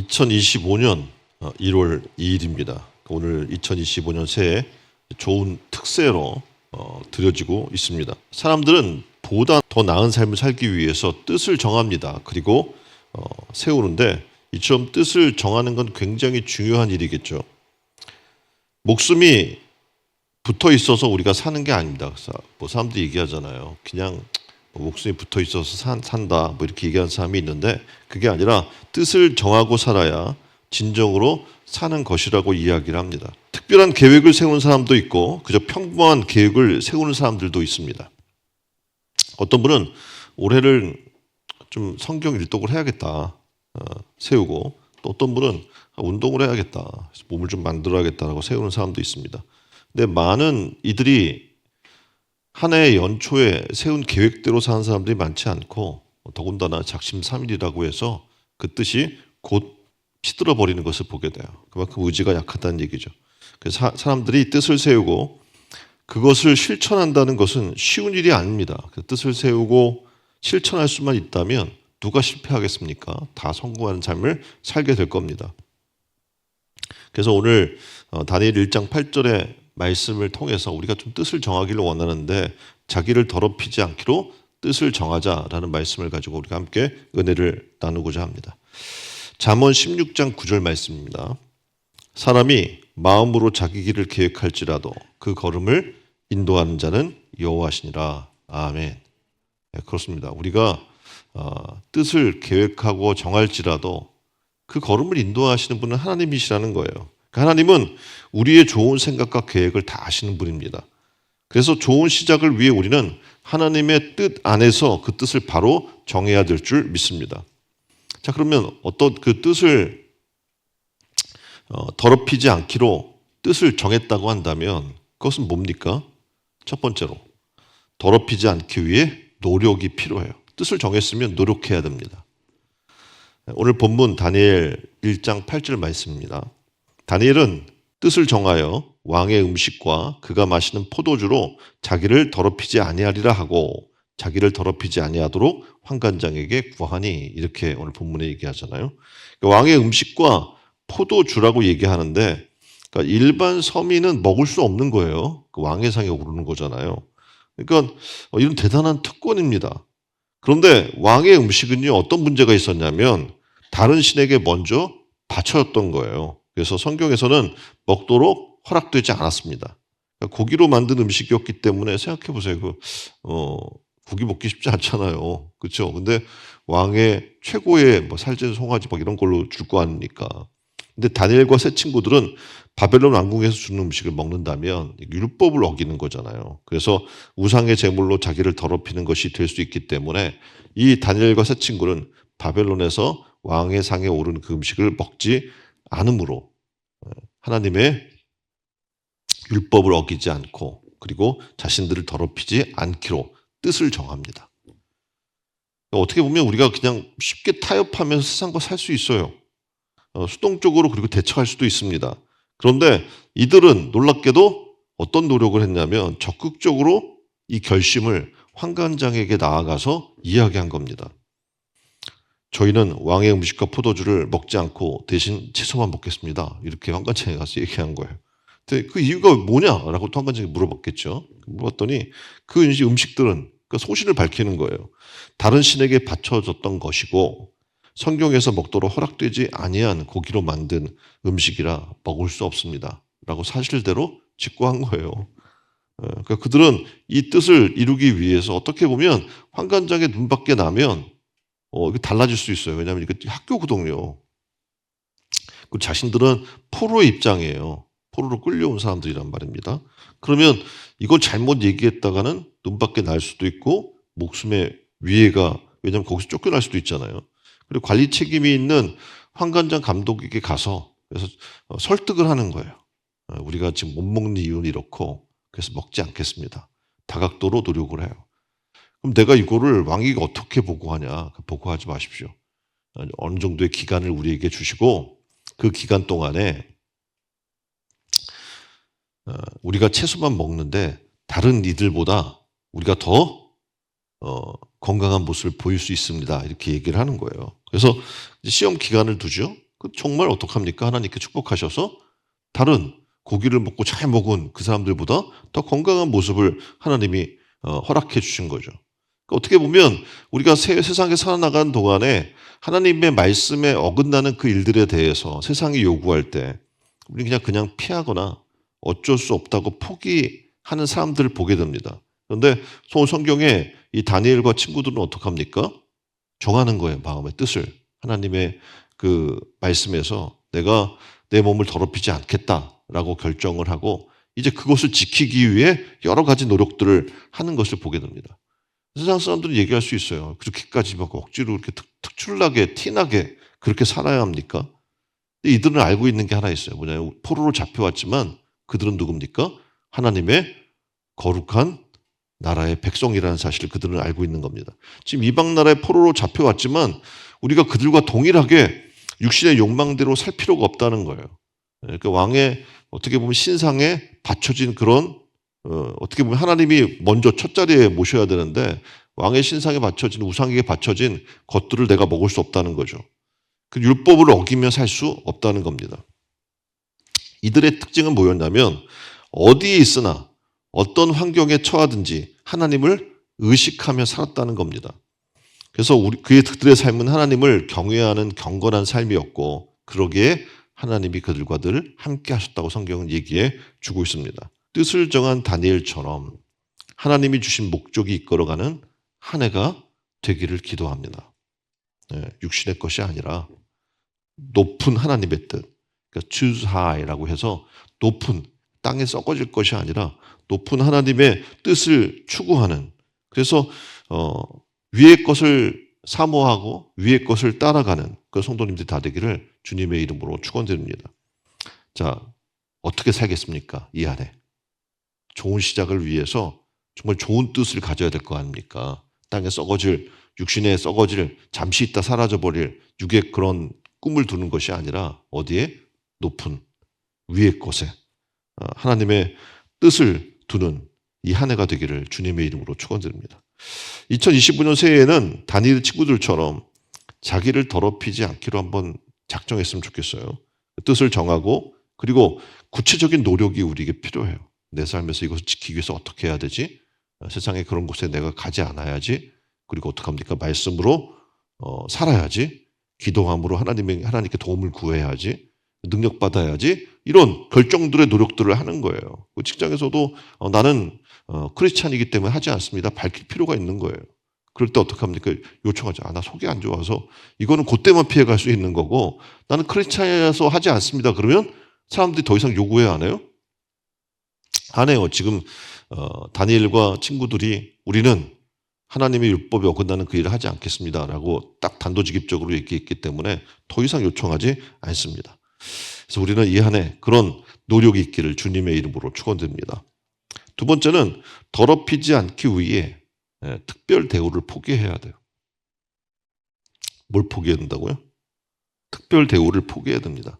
2025년 1월 2일입니다. 오늘 2025년 새해 좋은 특세로 드려지고 있습니다. 사람들은 보다 더 나은 삶을 살기 위해서 뜻을 정합니다. 그리고 세우는데 이처럼 뜻을 정하는 건 굉장히 중요한 일이겠죠. 목숨이 붙어 있어서 우리가 사는 게 아닙니다. 그래서 사람들이 얘기하잖아요. 그냥 목숨이 붙어 있어서 산다 이렇게 얘기하는 사람이 있는데 그게 아니라 뜻을 정하고 살아야 진정으로 사는 것이라고 이야기를 합니다. 특별한 계획을 세우는 사람도 있고 그저 평범한 계획을 세우는 사람들도 있습니다. 어떤 분은 올해를 좀 성경 일독을 해야겠다 세우고, 또 어떤 분은 운동을 해야겠다, 몸을 좀 만들어야겠다라고 세우는 사람도 있습니다. 근데 많은 이들이 한 해의 연초에 세운 계획대로 사는 사람들이 많지 않고, 더군다나 작심삼일이라고 해서 그 뜻이 곧 시들어 버리는 것을 보게 돼요. 그만큼 의지가 약하다는 얘기죠. 그래서 사람들이 뜻을 세우고 그것을 실천한다는 것은 쉬운 일이 아닙니다. 그 뜻을 세우고 실천할 수만 있다면 누가 실패하겠습니까? 다 성공하는 삶을 살게 될 겁니다. 그래서 오늘 다니엘 1장 8절의 말씀을 통해서 우리가 좀 뜻을 정하기를 원하는데 자기를 더럽히지 않기로 뜻을 정하자라는 말씀을 가지고 우리가 함께 은혜를 나누고자 합니다. 잠언 16장 9절 말씀입니다. 사람이 마음으로 자기 길을 계획할지라도 그 걸음을 인도하는 자는 여호와시니라. 아멘. 네, 그렇습니다. 우리가 뜻을 계획하고 정할지라도 그 걸음을 인도하시는 분은 하나님이시라는 거예요. 하나님은 우리의 좋은 생각과 계획을 다 아시는 분입니다. 그래서 좋은 시작을 위해 우리는 하나님의 뜻 안에서 그 뜻을 바로 정해야 될 줄 믿습니다. 자, 그러면 어떤 그 뜻을 더럽히지 않기로 뜻을 정했다고 한다면 그것은 뭡니까? 첫 번째로 더럽히지 않기 위해 노력이 필요해요. 뜻을 정했으면 노력해야 됩니다. 오늘 본문 다니엘 1장 8절 말씀입니다. 다니엘은 뜻을 정하여 왕의 음식과 그가 마시는 포도주로 자기를 더럽히지 아니하리라 하고 자기를 더럽히지 아니하도록 환관장에게 구하니, 이렇게 오늘 본문에 얘기하잖아요. 왕의 음식과 포도주라고 얘기하는데 그러니까 일반 서민은 먹을 수 없는 거예요. 그 왕의 상에 오르는 거잖아요. 그러니까 이런 대단한 특권입니다. 그런데 왕의 음식은요, 어떤 문제가 있었냐면 다른 신에게 먼저 바쳐졌던 거예요. 그래서 성경에서는 먹도록 허락되지 않았습니다. 그러니까 고기로 만든 음식이었기 때문에 생각해 보세요. 고기 먹기 쉽지 않잖아요. 그렇죠? 근데 왕의 최고의 살찐 송아지 이런 걸로 줄 거 아닙니까? 근데 다니엘과 세 친구들은 바벨론 왕궁에서 주는 음식을 먹는다면 율법을 어기는 거잖아요. 그래서 우상의 제물로 자기를 더럽히는 것이 될 수 있기 때문에 이 다니엘과 세 친구는 바벨론에서 왕의 상에 오른 그 음식을 먹지 않으므로 하나님의 율법을 어기지 않고 그리고 자신들을 더럽히지 않기로 뜻을 정합니다. 어떻게 보면 우리가 그냥 쉽게 타협하면서 세상과 살 수 있어요. 수동적으로 그리고 대처할 수도 있습니다. 그런데 이들은 놀랍게도 어떤 노력을 했냐면 적극적으로 이 결심을 환관장에게 나아가서 이야기한 겁니다. 저희는 왕의 음식과 포도주를 먹지 않고 대신 채소만 먹겠습니다. 이렇게 환관장에 가서 얘기한 거예요. 근데 그 이유가 뭐냐라고 또 환관장에 물어봤겠죠. 물어봤더니 그 음식들은 그 소신을 밝히는 거예요. 다른 신에게 바쳐졌던 것이고 성경에서 먹도록 허락되지 아니한 고기로 만든 음식이라 먹을 수 없습니다. 라고 사실대로 직구한 거예요. 그러니까 그들은 이 뜻을 이루기 위해서 어떻게 보면 환관장의 눈밖에 나면 이게 달라질 수 있어요. 왜냐하면 이게 학교거든요. 그 자신들은 포로의 입장이에요. 포로로 끌려온 사람들이란 말입니다. 그러면 이걸 잘못 얘기했다가는 눈밖에 날 수도 있고 목숨의 위해가, 왜냐하면 거기서 쫓겨날 수도 있잖아요. 그리고 관리 책임이 있는 환관장 감독에게 가서 그래서 설득을 하는 거예요. 우리가 지금 못 먹는 이유는 이렇고 그래서 먹지 않겠습니다. 다각도로 노력을 해요. 그럼 내가 이거를 왕에게 어떻게 보고하냐? 보고하지 마십시오. 어느 정도의 기간을 우리에게 주시고 그 기간 동안에 우리가 채소만 먹는데 다른 이들보다 우리가 더 건강한 모습을 보일 수 있습니다. 이렇게 얘기를 하는 거예요. 그래서 시험 기간을 두죠. 정말 어떡합니까? 하나님께 축복하셔서 다른 고기를 먹고 잘 먹은 그 사람들보다 더 건강한 모습을 하나님이 허락해 주신 거죠. 그러니까 어떻게 보면 우리가 세상에 살아나가는 동안에 하나님의 말씀에 어긋나는 그 일들에 대해서 세상이 요구할 때 우리는 그냥 피하거나 어쩔 수 없다고 포기하는 사람들을 보게 됩니다. 그런데 성경에 이 다니엘과 친구들은 어떡합니까? 정하는 거예요. 마음의 뜻을. 하나님의 그 말씀에서 내가 내 몸을 더럽히지 않겠다라고 결정을 하고 이제 그것을 지키기 위해 여러 가지 노력들을 하는 것을 보게 됩니다. 세상 사람들은 얘기할 수 있어요. 그렇게까지 막 억지로 이렇게 특출나게 티나게 그렇게 살아야 합니까? 이들은 알고 있는 게 하나 있어요. 뭐냐면 포로로 잡혀왔지만 그들은 누굽니까? 하나님의 거룩한 나라의 백성이라는 사실을 그들은 알고 있는 겁니다. 지금 이방 나라의 포로로 잡혀왔지만 우리가 그들과 동일하게 육신의 욕망대로 살 필요가 없다는 거예요. 그러니까 왕의 어떻게 보면 신상에 받쳐진 그런 어떻게 보면 하나님이 먼저 첫 자리에 모셔야 되는데 왕의 신상에 받쳐진 우상에게 받쳐진 것들을 내가 먹을 수 없다는 거죠. 그 율법을 어기며 살 수 없다는 겁니다. 이들의 특징은 뭐였냐면 어디에 있으나 어떤 환경에 처하든지 하나님을 의식하며 살았다는 겁니다. 그래서 그들의 삶은 하나님을 경외하는 경건한 삶이었고 그러기에 하나님이 그들과 늘 함께 하셨다고 성경은 얘기해 주고 있습니다. 뜻을 정한 다니엘처럼 하나님이 주신 목적이 이끌어가는 한 해가 되기를 기도합니다. 육신의 것이 아니라 높은 하나님의 뜻, 그러니까 choose high라고 해서 높은 땅에 썩어질 것이 아니라 높은 하나님의 뜻을 추구하는 그래서 위의 것을 사모하고 위의 것을 따라가는 그 성도님들이 다 되기를 주님의 이름으로 축원드립니다. 자, 어떻게 살겠습니까? 이 안에 좋은 시작을 위해서 정말 좋은 뜻을 가져야 될 거 아닙니까? 땅에 썩어질 육신에 썩어질 잠시 있다 사라져버릴 육의 그런 꿈을 두는 것이 아니라 어디에? 높은 위의 것에 하나님의 뜻을 두는 이 한 해가 되기를 주님의 이름으로 축원드립니다. 2025년 새해에는 다니엘 친구들처럼 자기를 더럽히지 않기로 한번 작정했으면 좋겠어요. 뜻을 정하고 그리고 구체적인 노력이 우리에게 필요해요. 내 삶에서 이것을 지키기 위해서 어떻게 해야 되지? 세상에 그런 곳에 내가 가지 않아야지. 그리고 어떡합니까? 말씀으로 살아야지. 기도함으로 하나님께 도움을 구해야지. 능력받아야지. 이런 결정들의 노력들을 하는 거예요. 직장에서도 나는 크리스찬이기 때문에 하지 않습니다. 밝힐 필요가 있는 거예요. 그럴 때 어떡합니까? 요청하죠. 나 속이 안 좋아서 이거는 그때만 피해갈 수 있는 거고 나는 크리스찬이라서 하지 않습니다. 그러면 사람들이 더 이상 요구해 안 해요? 안 해요. 지금 다니엘과 친구들이 우리는 하나님의 율법에 어긋나는 그 일을 하지 않겠습니다라고 딱 단도직입적으로 얘기했기 때문에 더 이상 요청하지 않습니다. 그래서 우리는 이 한 해 그런 노력이 있기를 주님의 이름으로 축원드립니다. 두 번째는 더럽히지 않기 위해 특별 대우를 포기해야 돼요. 뭘 포기해야 된다고요? 특별 대우를 포기해야 됩니다.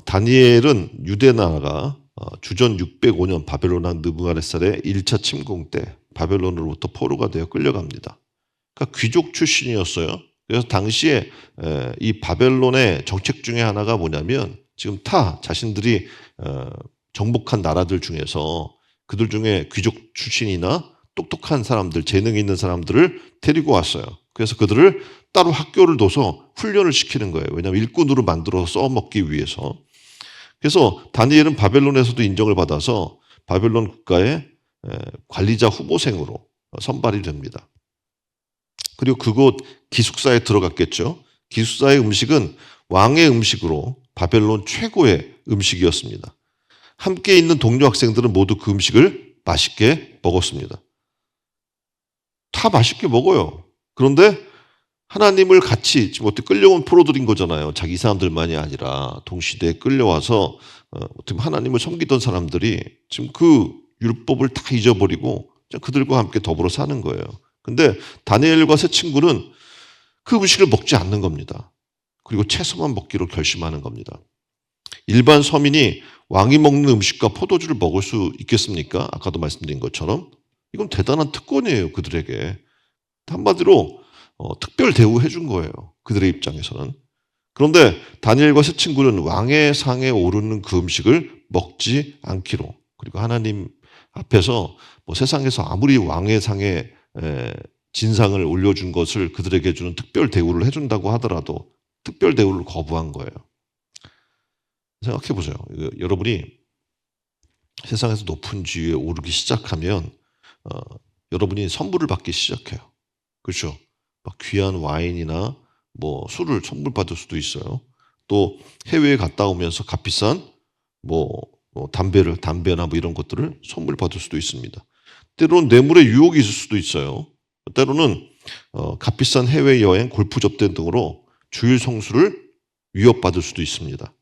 다니엘은 유대 나라가 주전 605년 바벨론 왕 느부갓네살의 1차 침공 때 바벨론으로부터 포로가 되어 끌려갑니다. 그러니까 귀족 출신이었어요. 그래서 당시에 이 바벨론의 정책 중에 하나가 뭐냐면 지금 자신들이 정복한 나라들 중에서 그들 중에 귀족 출신이나 똑똑한 사람들, 재능이 있는 사람들을 데리고 왔어요. 그래서 그들을 따로 학교를 둬서 훈련을 시키는 거예요. 왜냐하면 일꾼으로 만들어서 써먹기 위해서. 그래서 다니엘은 바벨론에서도 인정을 받아서 바벨론 국가의 관리자 후보생으로 선발이 됩니다. 그리고 그곳 기숙사에 들어갔겠죠. 기숙사의 음식은 왕의 음식으로 바벨론 최고의 음식이었습니다. 함께 있는 동료 학생들은 모두 그 음식을 맛있게 먹었습니다. 다 맛있게 먹어요. 그런데 하나님을 같이 지금 어떻게 끌려온 포로들인 거잖아요. 자기 사람들만이 아니라 동시대에 끌려와서 어떻게 하나님을 섬기던 사람들이 지금 그 율법을 다 잊어버리고 그들과 함께 더불어 사는 거예요. 근데 다니엘과 세 친구는 그 음식을 먹지 않는 겁니다. 그리고 채소만 먹기로 결심하는 겁니다. 일반 서민이 왕이 먹는 음식과 포도주를 먹을 수 있겠습니까? 아까도 말씀드린 것처럼 이건 대단한 특권이에요. 그들에게 한마디로 특별 대우해 준 거예요. 그들의 입장에서는. 그런데 다니엘과 세 친구는 왕의 상에 오르는 그 음식을 먹지 않기로, 그리고 하나님 앞에서 뭐 세상에서 아무리 왕의 상에 진상을 올려준 것을 그들에게 주는 특별 대우를 해준다고 하더라도 특별 대우를 거부한 거예요. 생각해 보세요. 여러분이 세상에서 높은 지위에 오르기 시작하면 여러분이 선물을 받기 시작해요. 그렇죠? 막 귀한 와인이나 뭐 술을 선물 받을 수도 있어요. 또 해외에 갔다 오면서 값비싼 담배나 뭐 이런 것들을 선물 받을 수도 있습니다. 때로는 뇌물의 유혹이 있을 수도 있어요. 때로는 값비싼 해외 여행, 골프 접대 등으로 주일 성수를 위협받을 수도 있습니다.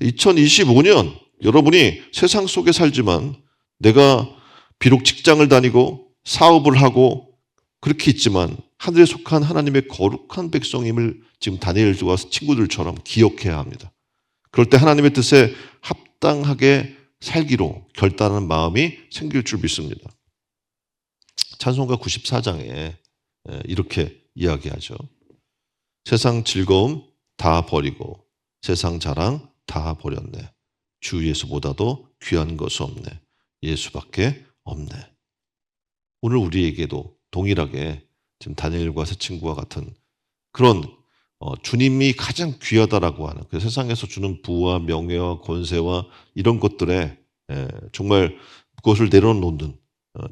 2025년 여러분이 세상 속에 살지만 내가 비록 직장을 다니고 사업을 하고 그렇게 있지만 하늘에 속한 하나님의 거룩한 백성임을 지금 다니엘과 친구들처럼 기억해야 합니다. 그럴 때 하나님의 뜻에 합당하게 살기로 결단하는 마음이 생길 줄 믿습니다. 찬송가 94장에 이렇게 이야기하죠. 세상 즐거움 다 버리고 세상 자랑 다 버렸네. 주 예수보다도 귀한 것은 없네. 예수밖에 없네. 오늘 우리에게도 동일하게 지금 다니엘과 새 친구와 같은 그런 주님이 가장 귀하다라고 하는 그 세상에서 주는 부와 명예와 권세와 이런 것들에 정말 그것을 내려놓는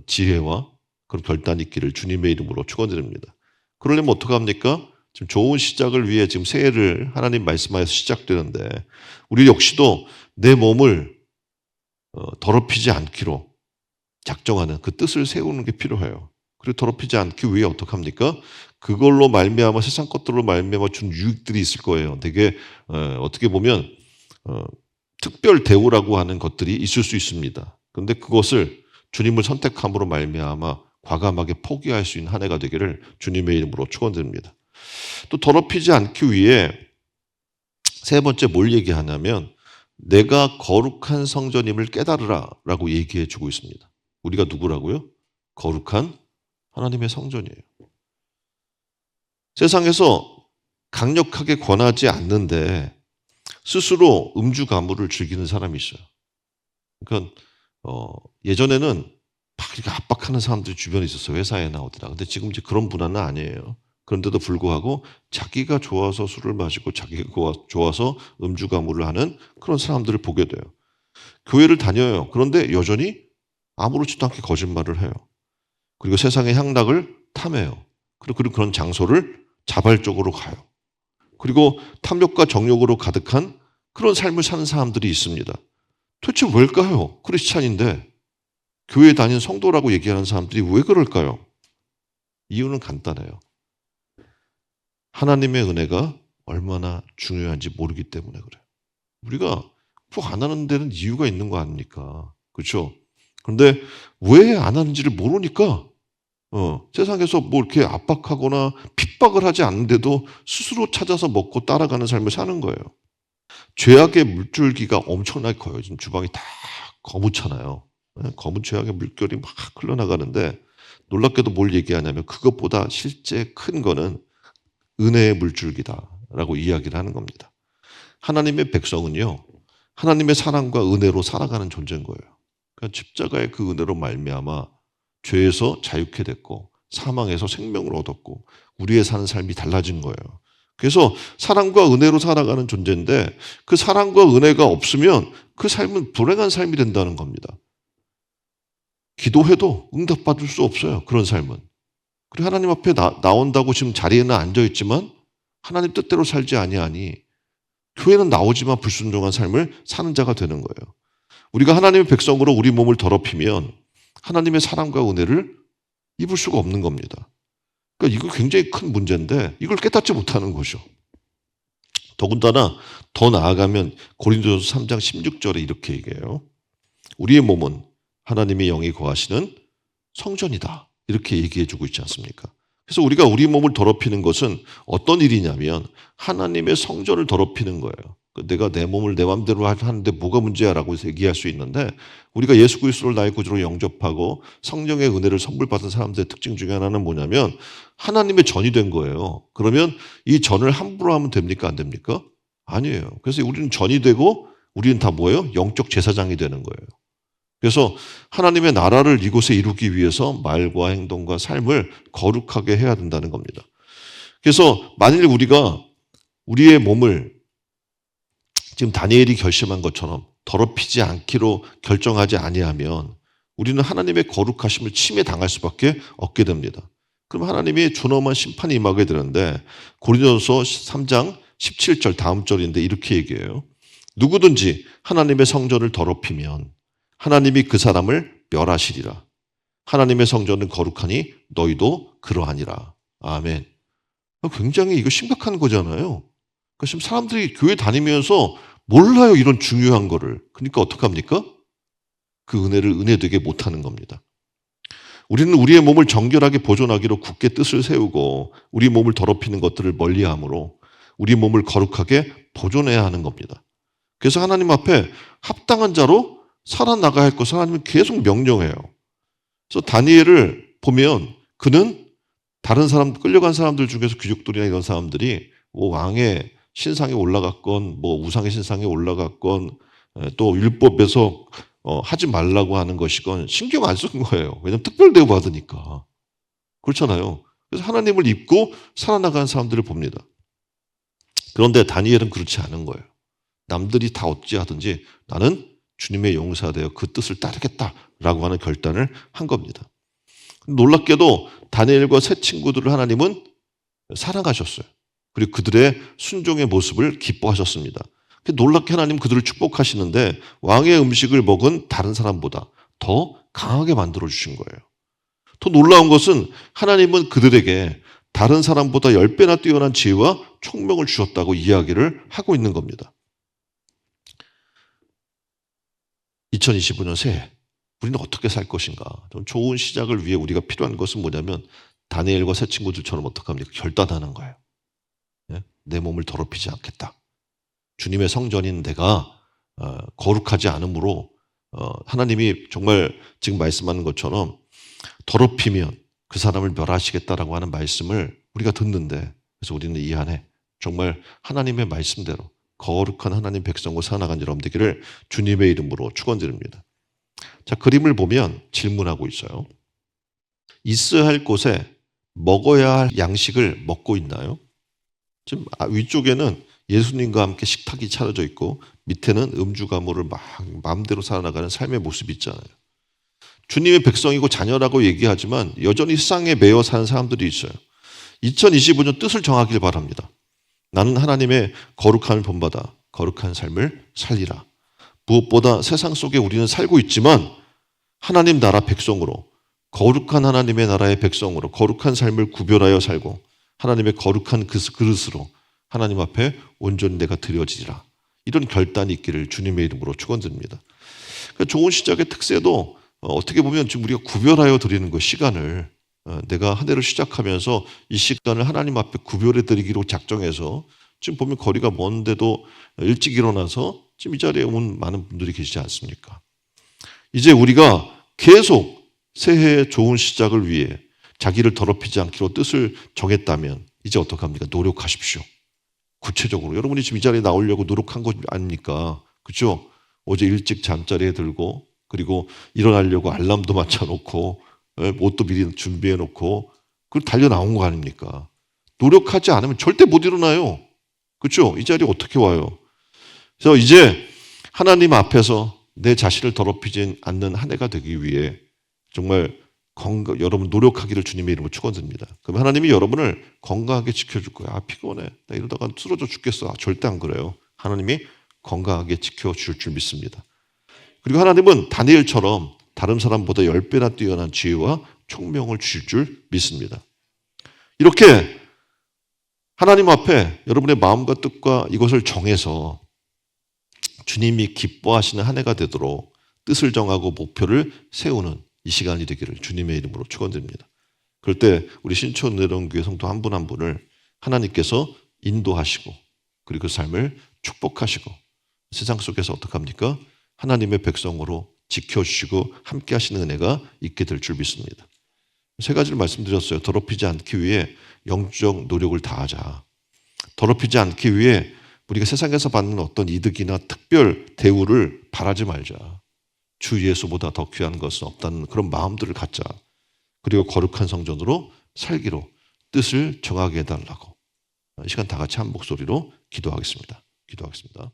지혜와 그런 결단이 있기를 주님의 이름으로 축원드립니다. 그러려면 어떡합니까? 지금 좋은 시작을 위해 지금 새해를 하나님 말씀하여서 시작되는데 우리 역시도 내 몸을 더럽히지 않기로 작정하는 그 뜻을 세우는 게 필요해요. 그리고 더럽히지 않기 위해 어떡합니까? 그걸로 말미암아 세상 것들로 말미암아 준 유익들이 있을 거예요. 되게 어떻게 보면 특별 대우라고 하는 것들이 있을 수 있습니다. 그런데 그것을 주님을 선택함으로 말미암아 과감하게 포기할 수 있는 한 해가 되기를 주님의 이름으로 축원드립니다. 또 더럽히지 않기 위해 세 번째 뭘 얘기하냐면 내가 거룩한 성전임을 깨달으라라고 얘기해 주고 있습니다. 우리가 누구라고요? 거룩한 하나님의 성전이에요. 세상에서 강력하게 권하지 않는데 스스로 음주 가무를 즐기는 사람이 있어요. 그러니까 예전에는 막 이렇게 압박하는 사람들이 주변에 있었어요. 회사에나 어디나. 근데 지금 이제 그런 문화는 아니에요. 그런데도 불구하고 자기가 좋아서 술을 마시고 자기가 좋아서 음주 가무를 하는 그런 사람들을 보게 돼요. 교회를 다녀요. 그런데 여전히 아무렇지도 않게 거짓말을 해요. 그리고 세상의 향락을 탐해요. 그리고 그런 장소를 자발적으로 가요. 그리고 탐욕과 정욕으로 가득한 그런 삶을 사는 사람들이 있습니다. 도대체 왜일까요? 크리스찬인데 교회 다니는 성도라고 얘기하는 사람들이 왜 그럴까요? 이유는 간단해요. 하나님의 은혜가 얼마나 중요한지 모르기 때문에 그래요. 우리가 꼭 안 하는 데는 이유가 있는 거 아닙니까? 그렇죠? 그런데 왜 안 하는지를 모르니까 세상에서 뭐 이렇게 압박하거나 핍박을 하지 않는데도 스스로 찾아서 먹고 따라가는 삶을 사는 거예요. 죄악의 물줄기가 엄청나게 커요. 지금 주방이 다 거무잖아요. 검은 죄악의 물결이 막 흘러나가는데 놀랍게도 뭘 얘기하냐면 그것보다 실제 큰 거는 은혜의 물줄기다라고 이야기를 하는 겁니다. 하나님의 백성은요. 하나님의 사랑과 은혜로 살아가는 존재인 거예요. 그러니까 십자가의 그 은혜로 말미암아 죄에서 자유케 됐고 사망에서 생명을 얻었고 우리의 사는 삶이 달라진 거예요. 그래서 사랑과 은혜로 살아가는 존재인데 그 사랑과 은혜가 없으면 그 삶은 불행한 삶이 된다는 겁니다. 기도해도 응답받을 수 없어요. 그런 삶은. 그리고 하나님 앞에 나온다고 지금 자리에는 앉아있지만 하나님 뜻대로 살지 아니하니 교회는 나오지만 불순종한 삶을 사는 자가 되는 거예요. 우리가 하나님의 백성으로 우리 몸을 더럽히면 하나님의 사랑과 은혜를 입을 수가 없는 겁니다. 그러니까 이거 굉장히 큰 문제인데 이걸 깨닫지 못하는 거죠. 더군다나 더 나아가면 고린도전서 3장 16절에 이렇게 얘기해요. 우리의 몸은 하나님의 영이 거하시는 성전이다. 이렇게 얘기해 주고 있지 않습니까? 그래서 우리가 우리 몸을 더럽히는 것은 어떤 일이냐면 하나님의 성전을 더럽히는 거예요. 내가 내 몸을 내 마음대로 하는데 뭐가 문제야라고 얘기할 수 있는데, 우리가 예수 그리스도를 나의 구주로 영접하고 성령의 은혜를 선물 받은 사람들의 특징 중에 하나는 뭐냐면 하나님의 전이 된 거예요. 그러면 이 전을 함부로 하면 됩니까? 안 됩니까? 아니에요. 그래서 우리는 전이 되고 우리는 다 뭐예요? 영적 제사장이 되는 거예요. 그래서 하나님의 나라를 이곳에 이루기 위해서 말과 행동과 삶을 거룩하게 해야 된다는 겁니다. 그래서 만일 우리가 우리의 몸을 지금 다니엘이 결심한 것처럼 더럽히지 않기로 결정하지 아니하면 우리는 하나님의 거룩하심을 침해당할 수밖에 없게 됩니다. 그럼 하나님이 준엄한 심판이 임하게 되는데, 고린도서 3장 17절 다음 절인데 이렇게 얘기해요. 누구든지 하나님의 성전을 더럽히면 하나님이 그 사람을 멸하시리라. 하나님의 성전은 거룩하니 너희도 그러하니라. 아멘. 굉장히 이거 심각한 거잖아요. 그러니까 지금 사람들이 교회 다니면서 몰라요, 이런 중요한 거를. 그러니까 어떡합니까? 그 은혜를 은혜되게 못하는 겁니다. 우리는 우리의 몸을 정결하게 보존하기로 굳게 뜻을 세우고 우리 몸을 더럽히는 것들을 멀리함으로 우리 몸을 거룩하게 보존해야 하는 겁니다. 그래서 하나님 앞에 합당한 자로 살아나가야 할 것을 하나님은 계속 명령해요. 그래서 다니엘을 보면 그는 다른 사람, 끌려간 사람들 중에서 귀족들이나 이런 사람들이 뭐 왕의 신상에 올라갔건 뭐 우상의 신상에 올라갔건 또 율법에서 하지 말라고 하는 것이건 신경 안 쓴 거예요. 왜냐하면 특별 대우 받으니까. 그렇잖아요. 그래서 하나님을 입고 살아나가는 사람들을 봅니다. 그런데 다니엘은 그렇지 않은 거예요. 남들이 다 어찌하든지 나는 주님의 용사가 되어 그 뜻을 따르겠다라고 하는 결단을 한 겁니다. 놀랍게도 다니엘과 세 친구들을 하나님은 사랑하셨어요. 그리고 그들의 순종의 모습을 기뻐하셨습니다. 놀랍게 하나님 그들을 축복하시는데 왕의 음식을 먹은 다른 사람보다 더 강하게 만들어주신 거예요. 더 놀라운 것은 하나님은 그들에게 다른 사람보다 10배나 뛰어난 지혜와 총명을 주셨다고 이야기를 하고 있는 겁니다. 2025년 새해 우리는 어떻게 살 것인가? 좀 좋은 시작을 위해 우리가 필요한 것은 뭐냐면 다니엘과 새 친구들처럼 어떡합니까? 결단하는 거예요. 내 몸을 더럽히지 않겠다. 주님의 성전인 내가 거룩하지 않으므로 하나님이 정말 지금 말씀하는 것처럼 더럽히면 그 사람을 멸하시겠다라고 하는 말씀을 우리가 듣는데, 그래서 우리는 이 안에 정말 하나님의 말씀대로 거룩한 하나님 백성으로 살아나간 여러분 되기를 주님의 이름으로 축원드립니다. 자, 그림을 보면 질문하고 있어요. 있어야 할 곳에 먹어야 할 양식을 먹고 있나요? 지금 위쪽에는 예수님과 함께 식탁이 차려져 있고 밑에는 음주 가무를 막 마음대로 살아나가는 삶의 모습이 있잖아요. 주님의 백성이고 자녀라고 얘기하지만 여전히 세상에 매여 사는 사람들이 있어요. 2025년 뜻을 정하길 바랍니다. 나는 하나님의 거룩함을 본받아 거룩한 삶을 살리라. 무엇보다 세상 속에 우리는 살고 있지만 하나님 나라 백성으로, 거룩한 하나님의 나라의 백성으로 거룩한 삶을 구별하여 살고 하나님의 거룩한 그 그릇으로 하나님 앞에 온전히 내가 드려지리라. 이런 결단이 있기를 주님의 이름으로 축원드립니다. 그러니까 좋은 시작의 특세도 어떻게 보면 지금 우리가 구별하여 드리는 것, 시간을 내가 한 해를 시작하면서 이 시간을 하나님 앞에 구별해 드리기로 작정해서 지금 보면 거리가 먼데도 일찍 일어나서 지금 이 자리에 온 많은 분들이 계시지 않습니까? 이제 우리가 계속 새해의 좋은 시작을 위해 자기를 더럽히지 않기로 뜻을 정했다면 이제 어떡합니까? 노력하십시오. 구체적으로 여러분이 지금 이 자리에 나오려고 노력한 것 아닙니까? 그렇죠? 어제 일찍 잠자리에 들고 그리고 일어나려고 알람도 맞춰놓고 옷도 미리 준비해놓고 그걸 달려 나온 거 아닙니까? 노력하지 않으면 절대 못 일어나요. 그렇죠? 이 자리에 어떻게 와요? 그래서 이제 하나님 앞에서 내 자신을 더럽히지 않는 한 해가 되기 위해 정말 여러분 노력하기를 주님의 이름으로 축원드립니다. 그럼 하나님이 여러분을 건강하게 지켜줄 거야. 피곤해. 나 이러다가 쓰러져 죽겠어. 절대 안 그래요. 하나님이 건강하게 지켜줄 줄 믿습니다. 그리고 하나님은 다니엘처럼 다른 사람보다 10배나 뛰어난 지혜와 총명을 주실 줄 믿습니다. 이렇게 하나님 앞에 여러분의 마음과 뜻과 이것을 정해서 주님이 기뻐하시는 한 해가 되도록 뜻을 정하고 목표를 세우는 이 시간이 되기를 주님의 이름으로 축원드립니다. 그럴 때 우리 신촌 은혜로운 교회 성도 한 분 한 분을 하나님께서 인도하시고 그리고 그 삶을 축복하시고 세상 속에서 어떡합니까? 하나님의 백성으로 지켜주시고 함께 하시는 은혜가 있게 될 줄 믿습니다. 세 가지를 말씀드렸어요. 더럽히지 않기 위해 영적 노력을 다하자. 더럽히지 않기 위해 우리가 세상에서 받는 어떤 이득이나 특별 대우를 바라지 말자. 주 예수보다 더 귀한 것은 없다는 그런 마음들을 갖자. 그리고 거룩한 성전으로 살기로 뜻을 정하게 해달라고. 이 시간 다 같이 한 목소리로 기도하겠습니다. 기도하겠습니다.